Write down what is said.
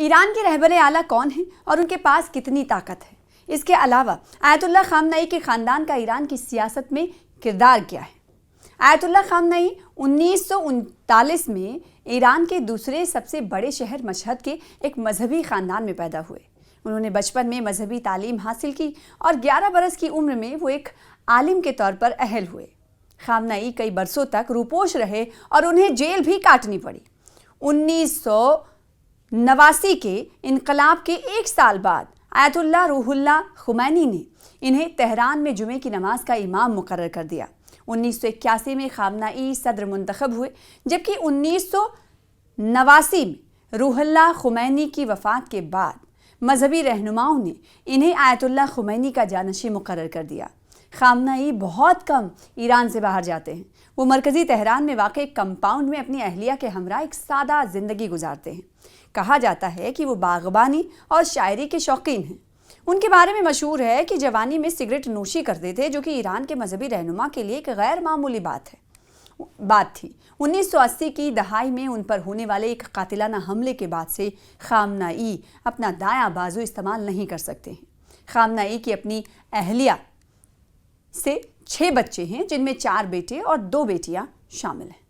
ایران کے رہبر اعلیٰ کون ہیں اور ان کے پاس کتنی طاقت ہے؟ اس کے علاوہ آیت اللہ خامنئی کے خاندان کا ایران کی سیاست میں کردار کیا ہے؟ آیت اللہ خامنئی 1939 میں ایران کے دوسرے سب سے بڑے شہر مشہد کے ایک مذہبی خاندان میں پیدا ہوئے۔ انہوں نے بچپن میں مذہبی تعلیم حاصل کی اور 11 برس کی عمر میں وہ ایک عالم کے طور پر اہل ہوئے۔ خامنئی کئی برسوں تک روپوش رہے اور انہیں جیل بھی کاٹنی پڑی۔ 1989 کے انقلاب کے ایک سال بعد آیت اللہ روح اللہ خمینی نے انہیں تہران میں جمعے کی نماز کا امام مقرر کر دیا۔ 1981 میں خامنئی صدر منتخب ہوئے، جبکہ 1989 میں روح اللہ خمینی کی وفات کے بعد مذہبی رہنماؤں نے انہیں آیت اللہ خمینی کا جانشین مقرر کر دیا۔ خامنئی بہت کم ایران سے باہر جاتے ہیں۔ وہ مرکزی تہران میں واقع ایک کمپاؤنڈ میں اپنی اہلیہ کے ہمراہ ایک سادہ زندگی گزارتے ہیں۔ کہا جاتا ہے کہ وہ باغبانی اور شاعری کے شوقین ہیں۔ ان کے بارے میں مشہور ہے کہ جوانی میں سگریٹ نوشی کرتے تھے، جو کہ ایران کے مذہبی رہنما کے لیے ایک غیر معمولی بات تھی۔ 1980 کی دہائی میں ان پر ہونے والے ایک قاتلانہ حملے کے بعد سے خامنئی اپنا دایاں بازو استعمال نہیں کر سکتے ہیں۔ خامنئی کی اپنی اہلیہ سے 6 بچے ہیں، جن میں 4 بیٹے اور 2 بیٹیاں شامل ہیں۔